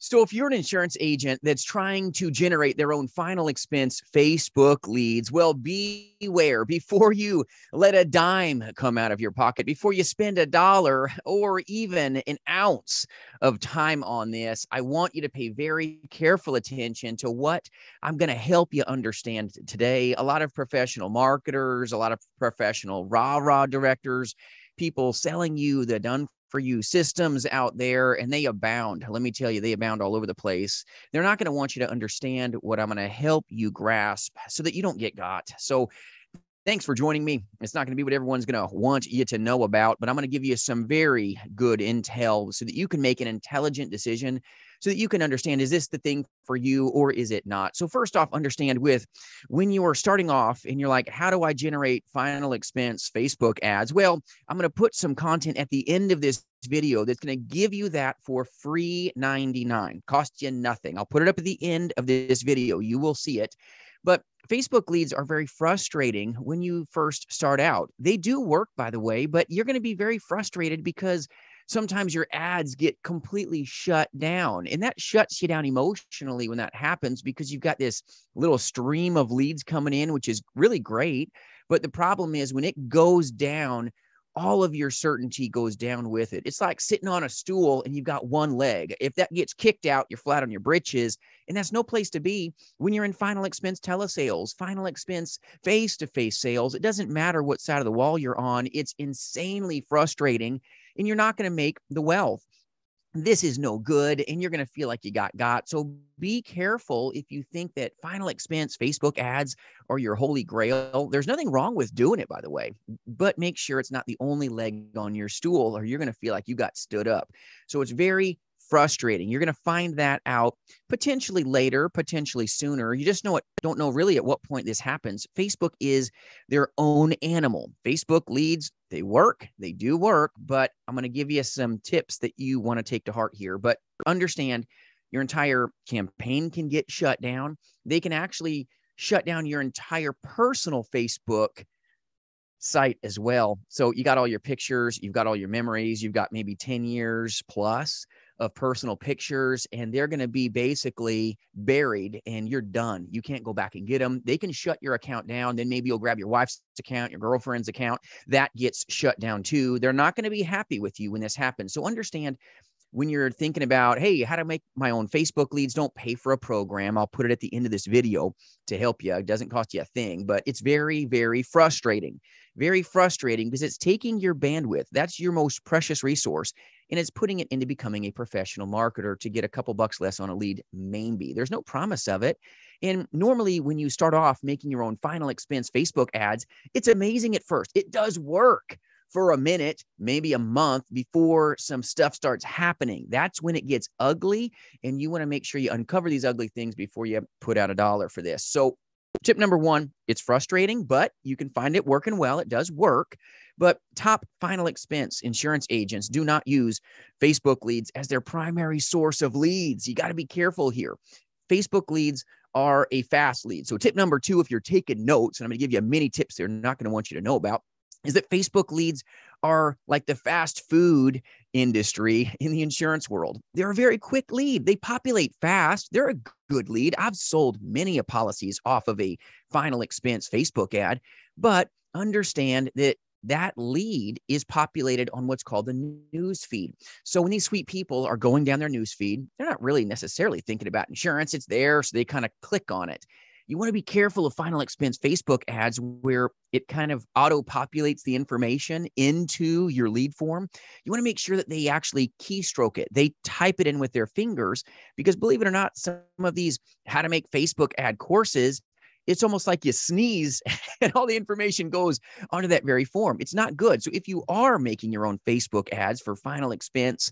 So if you're an insurance agent that's trying to generate their own final expense Facebook leads, well, beware before you let a dime come out of your pocket, before you spend $1 or even an ounce of time on this. I want you to pay very careful attention to what I'm going to help you understand today. A lot of professional marketers, a lot of professional rah-rah directors, people selling you the done for you systems out there, and they abound. Let me tell you, they abound all over the place. They're not going to want you to understand what I'm going to help you grasp so that you don't get got. So thanks for joining me. It's not going to be what everyone's going to want you to know about, but I'm going to give you some very good intel so that you can make an intelligent decision, so that you can understand, is this the thing for you or is it not? So first off, understand when you are starting off and you're like, how do I generate final expense Facebook ads? Well, I'm going to put some content at the end of this video that's going to give you that for free 99, cost you nothing. I'll put it up at the end of this video. You will see it. But Facebook leads are very frustrating when you first start out. They do work, by the way, but you're going to be very frustrated because sometimes your ads get completely shut down, and that shuts you down emotionally when that happens, because you've got this little stream of leads coming in, which is really great. But the problem is when it goes down, all of your certainty goes down with it. It's like sitting on a stool and you've got one leg. If that gets kicked out, you're flat on your britches, and that's no place to be when you're in final expense telesales, final expense face-to-face sales. It doesn't matter what side of the wall you're on. It's insanely frustrating, and you're not going to make the wealth. This is no good, and you're going to feel like you got. So be careful if you think that final expense Facebook ads are your holy grail. There's nothing wrong with doing it, by the way, but make sure it's not the only leg on your stool, or you're going to feel like you got stood up. So it's very frustrating. You're going to find that out potentially later, potentially sooner. You just don't know really at what point this happens. Facebook is their own animal. Facebook leads, they work, they do work, but I'm going to give you some tips that you want to take to heart here. But understand, your entire campaign can get shut down. They can actually shut down your entire personal Facebook site as well. So you got all your pictures, you've got all your memories, you've got maybe 10 years plus of personal pictures, and they're going to be basically buried, and you're done. You can't go back and get them. They can shut your account down. Then maybe you'll grab your wife's account, your girlfriend's account. That gets shut down too. They're not going to be happy with you when this happens. So understand, when you're thinking about, hey, how to make my own Facebook leads, don't pay for a program. I'll put it at the end of this video to help you. It doesn't cost you a thing, but it's very, very frustrating. Very frustrating because it's taking your bandwidth. That's your most precious resource, and it's putting it into becoming a professional marketer to get a couple bucks less on a lead, maybe. There's no promise of it. And normally when you start off making your own final expense Facebook ads, it's amazing at first. It does work for a minute, maybe a month, before some stuff starts happening. That's when it gets ugly, and you want to make sure you uncover these ugly things before you put out $1 for this. So tip number one, it's frustrating, but you can find it working well. It does work. But top final expense insurance agents do not use Facebook leads as their primary source of leads. You got to be careful here. Facebook leads are a fast lead. So tip number two, if you're taking notes, and I'm going to give you many tips they're not going to want you to know about, is that Facebook leads are like the fast food industry in the insurance world. They're a very quick lead. They populate fast. They're a good lead. I've sold many policies off of a final expense Facebook ad, but understand that that lead is populated on what's called the news feed. So when these sweet people are going down their news feed, they're not really necessarily thinking about insurance. It's there, so they kind of click on it. You want to be careful of final expense Facebook ads where it kind of auto-populates the information into your lead form. You want to make sure that they actually keystroke it. They type it in with their fingers, because believe it or not, some of these how to make Facebook ad courses, it's almost like you sneeze and all the information goes onto that very form. It's not good. So if you are making your own Facebook ads for final expense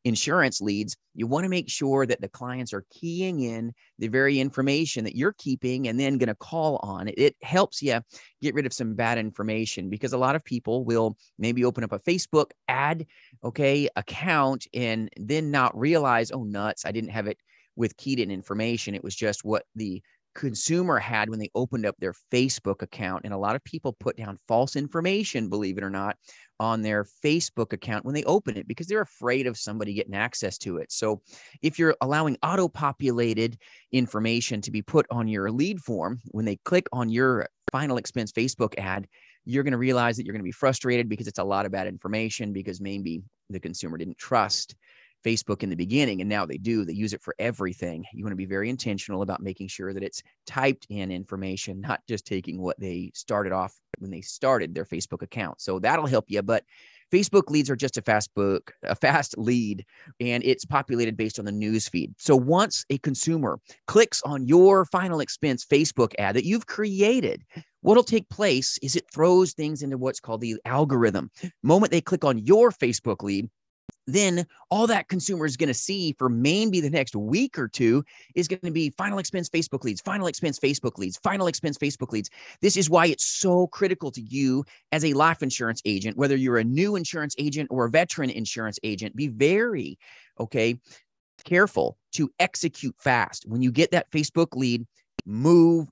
insurance leads, you want to make sure that the clients are keying in the very information that you're keeping and then going to call on. It helps you get rid of some bad information, because a lot of people will maybe open up a Facebook ad, account, and then not realize, oh, nuts, I didn't have it with keyed in information. It was just what the consumer had when they opened up their Facebook account. And a lot of people put down false information, believe it or not, on their Facebook account when they open it because they're afraid of somebody getting access to it. So if you're allowing auto-populated information to be put on your lead form, when they click on your final expense Facebook ad, you're going to realize that you're going to be frustrated because it's a lot of bad information because maybe the consumer didn't trust Facebook in the beginning, and now they do. They use it for everything. You want to be very intentional about making sure that it's typed in information, not just taking what they started off when they started their Facebook account. So that'll help you. But Facebook leads are just a fast lead, and it's populated based on the news feed. So once a consumer clicks on your final expense Facebook ad that you've created, what'll take place is it throws things into what's called the algorithm. The moment they click on your Facebook lead, then all that consumer is going to see for maybe the next week or two is going to be final expense Facebook leads, final expense Facebook leads, final expense Facebook leads. This is why it's so critical to you as a life insurance agent, whether you're a new insurance agent or a veteran insurance agent, be very, careful to execute fast. When you get that Facebook lead, move.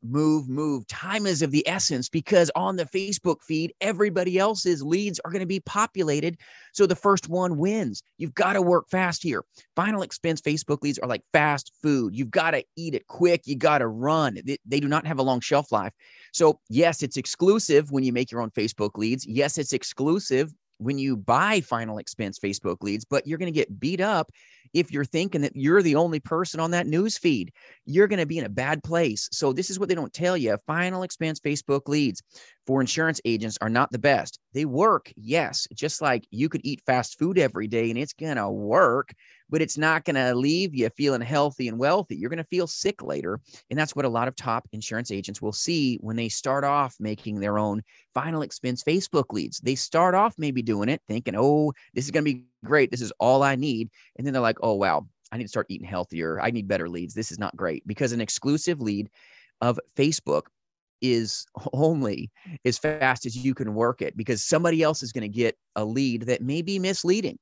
Time is of the essence because on the Facebook feed, everybody else's leads are going to be populated. So the first one wins. You've got to work fast here. Final expense Facebook leads are like fast food. You've got to eat it quick. You got to run. They do not have a long shelf life. So yes, it's exclusive when you make your own Facebook leads. Yes, it's exclusive when you buy final expense Facebook leads, but you're going to get beat up if you're thinking that you're the only person on that news feed. You're going to be in a bad place. So this is what they don't tell you. Final expense Facebook leads for insurance agents are not the best. They work, yes, just like you could eat fast food every day and it's going to work, but it's not going to leave you feeling healthy and wealthy. You're going to feel sick later. And that's what a lot of top insurance agents will see when they start off making their own final expense Facebook leads. They start off maybe doing it thinking, oh, this is going to be great. This is all I need. And then they're like, oh, wow, I need to start eating healthier. I need better leads. This is not great, because an exclusive lead of Facebook is only as fast as you can work it, because somebody else is going to get a lead that may be misleading.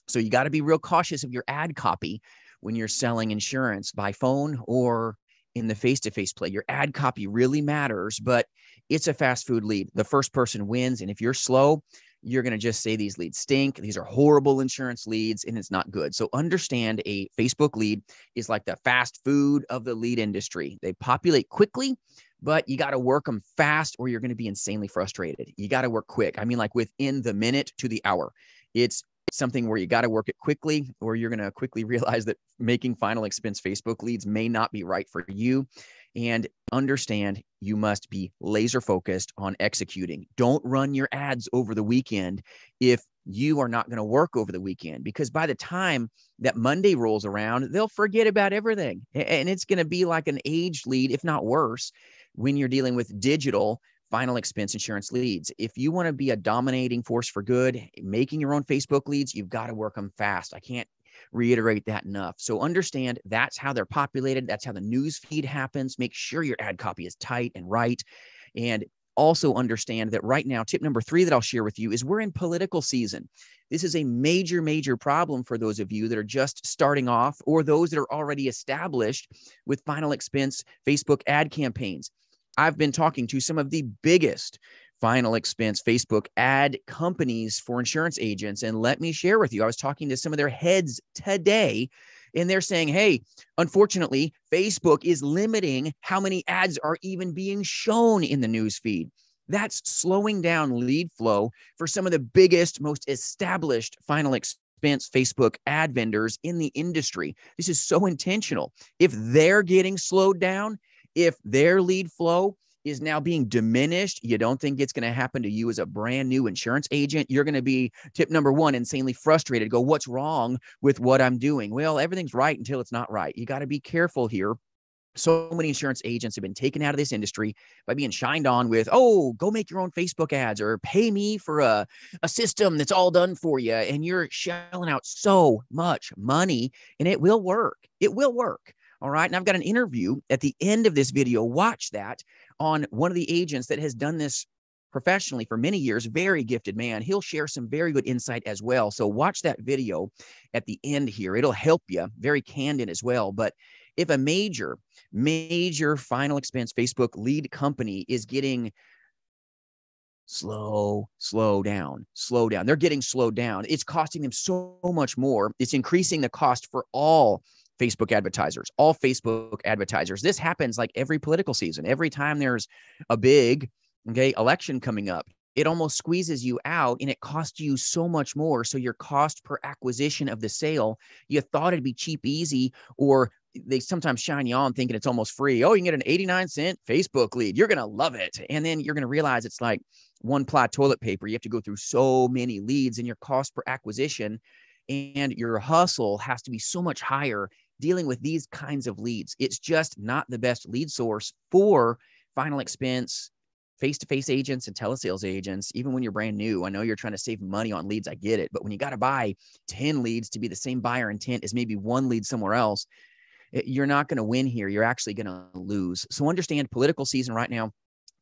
So you got to be real cautious of your ad copy when you're selling insurance by phone or in the face-to-face play. Your ad copy really matters, but it's a fast food lead. The first person wins. And if you're slow, you're going to just say these leads stink. These are horrible insurance leads, and it's not good. So understand a Facebook lead is like the fast food of the lead industry. They populate quickly, but you got to work them fast or you're going to be insanely frustrated. You got to work quick. I mean, like within the minute to the hour. It's something where you got to work it quickly, or you're going to quickly realize that making final expense Facebook leads may not be right for you. And understand you must be laser focused on executing. Don't run your ads over the weekend if you are not going to work over the weekend, because by the time that Monday rolls around, they'll forget about everything. And it's going to be like an aged lead, if not worse, when you're dealing with digital final expense insurance leads. If you want to be a dominating force for good, making your own Facebook leads, you've got to work them fast. I can't reiterate that enough. So understand that's how they're populated. That's how the news feed happens. Make sure your ad copy is tight and right. And also understand that right now, tip number 3 that I'll share with you is we're in political season. This is a major, major problem for those of you that are just starting off, or those that are already established with final expense Facebook ad campaigns. I've been talking to some of the biggest final expense Facebook ad companies for insurance agents. And let me share with you, I was talking to some of their heads today, and they're saying, hey, unfortunately, Facebook is limiting how many ads are even being shown in the news feed. That's slowing down lead flow for some of the biggest, most established final expense Facebook ad vendors in the industry. This is so intentional. If they're getting slowed down, if their lead flow is now being diminished, you don't think it's going to happen to you as a brand new insurance agent. You're going to be, tip number 1, insanely frustrated. Go, what's wrong with what I'm doing? Well, everything's right until it's not right. You got to be careful here. So many insurance agents have been taken out of this industry by being shined on with, oh, go make your own Facebook ads, or pay me for a system that's all done for you. And you're shelling out so much money, and it will work. It will work. All right. And I've got an interview at the end of this video. Watch that, on one of the agents that has done this professionally for many years. Very gifted man. He'll share some very good insight as well. So watch that video at the end here. It'll help you. Very candid as well. But if a major final expense Facebook lead company is getting slow down, slow down. They're getting slowed down. It's costing them so much more. It's increasing the cost for all Facebook advertisers, all Facebook advertisers. This happens like every political season. Every time there's a big, election coming up, it almost squeezes you out and it costs you so much more. So your cost per acquisition of the sale, you thought it'd be cheap, easy, or they sometimes shine you on thinking it's almost free. Oh, you can get an 89-cent Facebook lead. You're going to love it. And then you're going to realize it's like one ply toilet paper. You have to go through so many leads and your cost per acquisition and your hustle has to be so much higher dealing with these kinds of leads. It's just not the best lead source for final expense, face-to-face agents and telesales agents. Even when you're brand new, I know you're trying to save money on leads. I get it. But when you got to buy 10 leads to be the same buyer intent as maybe one lead somewhere else, you're not going to win here. You're actually going to lose. So understand political season right now.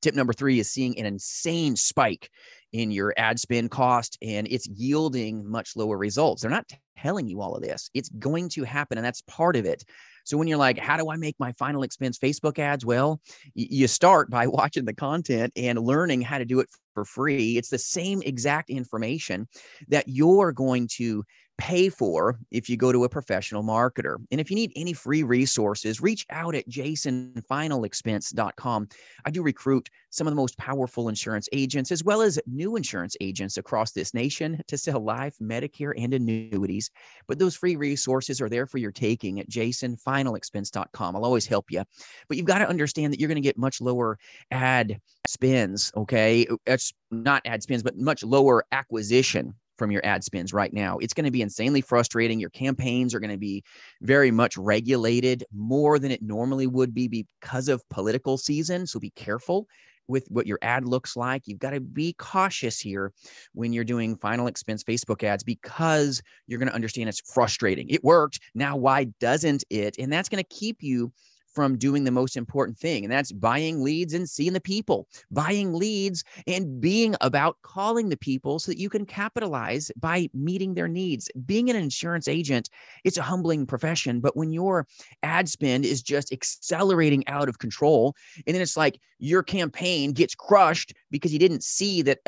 Tip number 3 is seeing an insane spike in your ad spend cost, and it's yielding much lower results. They're not telling you all of this. It's going to happen, and that's part of it. So when you're like, how do I make my final expense Facebook ads? Well, you start by watching the content and learning how to do it for free. It's the same exact information that you're going to pay for if you go to a professional marketer. And if you need any free resources, reach out at jasonfinalexpense.com. I do recruit some of the most powerful insurance agents as well as new insurance agents across this nation to sell life, Medicare, and annuities. But those free resources are there for your taking at jasonfinalexpense.com. I'll always help you. But you've got to understand that you're going to get much lower ad spends, okay? It's not ad spends, but much lower acquisition from your ad spends right now. It's going to be insanely frustrating. Your campaigns are going to be very much regulated more than it normally would be because of political season. So be careful with what your ad looks like. You've got to be cautious here when you're doing final expense Facebook ads because you're going to understand it's frustrating. It worked. Now, why doesn't it? And that's going to keep you from doing the most important thing, and that's buying leads and seeing the people, buying leads and being about calling the people so that you can capitalize by meeting their needs. Being an insurance agent, it's a humbling profession, but when your ad spend is just accelerating out of control, and then it's like your campaign gets crushed because you didn't see that,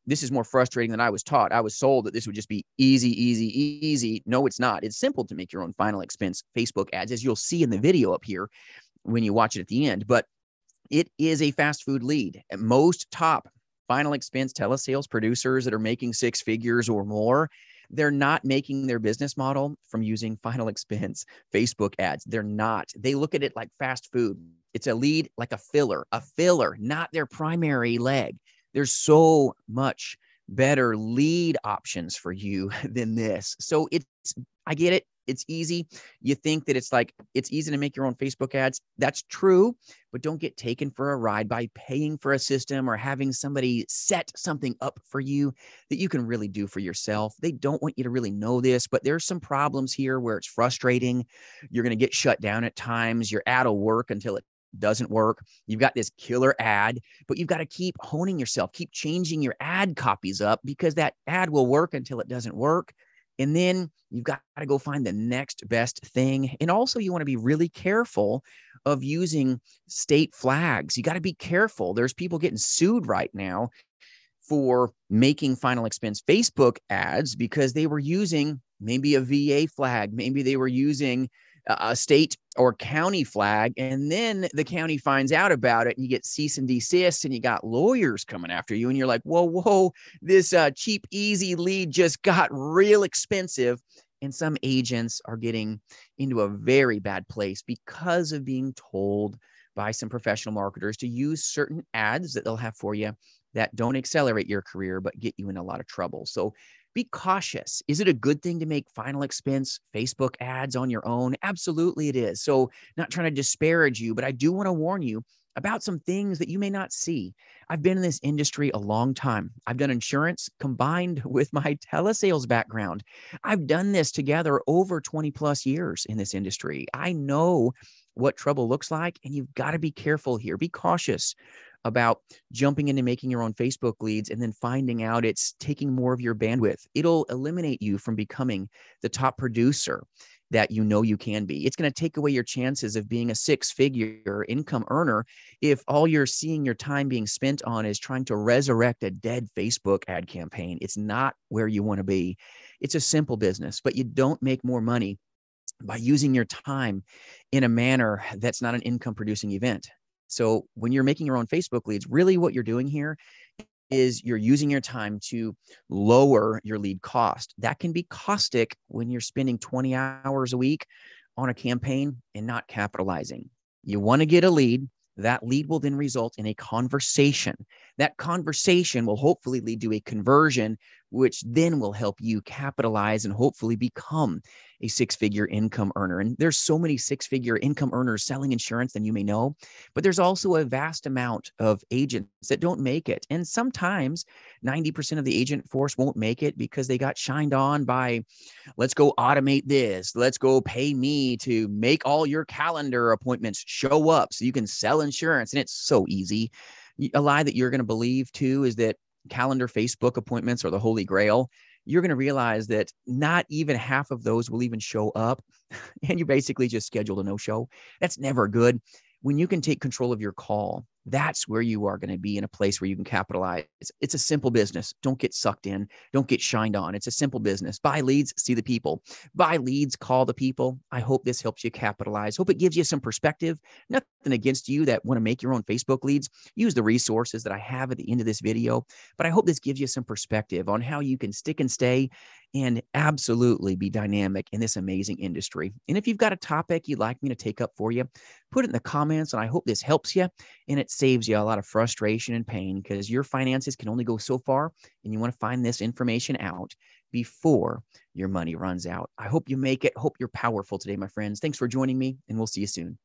this is more frustrating than I was taught. I was sold that this would just be easy. No, it's not. It's simple to make your own final expense Facebook ads, as you'll see in the video up here when you watch it at the end. But it is a fast food lead. Most top final expense telesales producers that are making 6 figures or more, they're not making their business model from using final expense Facebook ads. They're not. They look at it like fast food. It's a lead like a filler, not their primary leg. There's so much better lead options for you than this. So I get it. It's easy. You think that it's easy to make your own Facebook ads. That's true, but don't get taken for a ride by paying for a system or having somebody set something up for you that you can really do for yourself. They don't want you to really know this, but there's some problems here where it's frustrating. You're going to get shut down at times. Your ad will work until it doesn't work. You've got this killer ad, but you've got to keep honing yourself, keep changing your ad copies up because that ad will work until it doesn't work. And then you've got to go find the next best thing. And also you want to be really careful of using state flags. You got to be careful. There's people getting sued right now for making final expense Facebook ads because they were using maybe a VA flag. Maybe they were using a state or county flag, and then the county finds out about it and you get cease and desist and you got lawyers coming after you and you're like, whoa, this cheap, easy lead just got real expensive. And some agents are getting into a very bad place because of being told by some professional marketers to use certain ads that they'll have for you that don't accelerate your career, but get you in a lot of trouble. So be cautious. Is it a good thing to make final expense Facebook ads on your own? Absolutely it is. So not trying to disparage you, but I do want to warn you about some things that you may not see. I've been in this industry a long time. I've done insurance combined with my telesales background. I've done this together over 20 plus years in this industry. I know what trouble looks like, and you've got to be careful here. Be cautious about jumping into making your own Facebook leads and then finding out it's taking more of your bandwidth. It'll eliminate you from becoming the top producer. that you know you can be. It's going to take away your chances of being a six-figure income earner if all you're seeing your time being spent on is trying to resurrect a dead Facebook ad campaign. It's not where you want to be. It's a simple business, but you don't make more money by using your time in a manner that's not an income producing event. So when you're making your own Facebook leads, really what you're doing here is you're using your time to lower your lead cost. That can be caustic when you're spending 20 hours a week on a campaign and not capitalizing. You want to get a lead. That lead will then result in a conversation. That conversation will hopefully lead to a conversion, which then will help you capitalize and hopefully become a six-figure income earner. And there's so many six-figure income earners selling insurance than you may know, but there's also a vast amount of agents that don't make it. And sometimes 90% of the agent force won't make it because they got shined on by, let's go automate this. Let's go pay me to make all your calendar appointments show up so you can sell insurance. And it's so easy. A lie that you're going to believe too is that calendar Facebook appointments are the holy grail. You're going to realize that not even half of those will even show up. And you basically just scheduled a no-show. That's never good. When you can take control of your call, that's where you are going to be in a place where you can capitalize. It's a simple business. Don't get sucked in. Don't get shined on. It's a simple business. Buy leads, see the people. Buy leads, call the people. I hope this helps you capitalize. Hope it gives you some perspective. Nothing against you that want to make your own Facebook leads. Use the resources that I have at the end of this video. But I hope this gives you some perspective on how you can stick and stay and absolutely be dynamic in this amazing industry. And if you've got a topic you'd like me to take up for you, put it in the comments, and I hope this helps you and it saves you a lot of frustration and pain, because your finances can only go so far, and you want to find this information out before your money runs out. I hope you make it. Hope you're powerful today, my friends. Thanks for joining me, and we'll see you soon.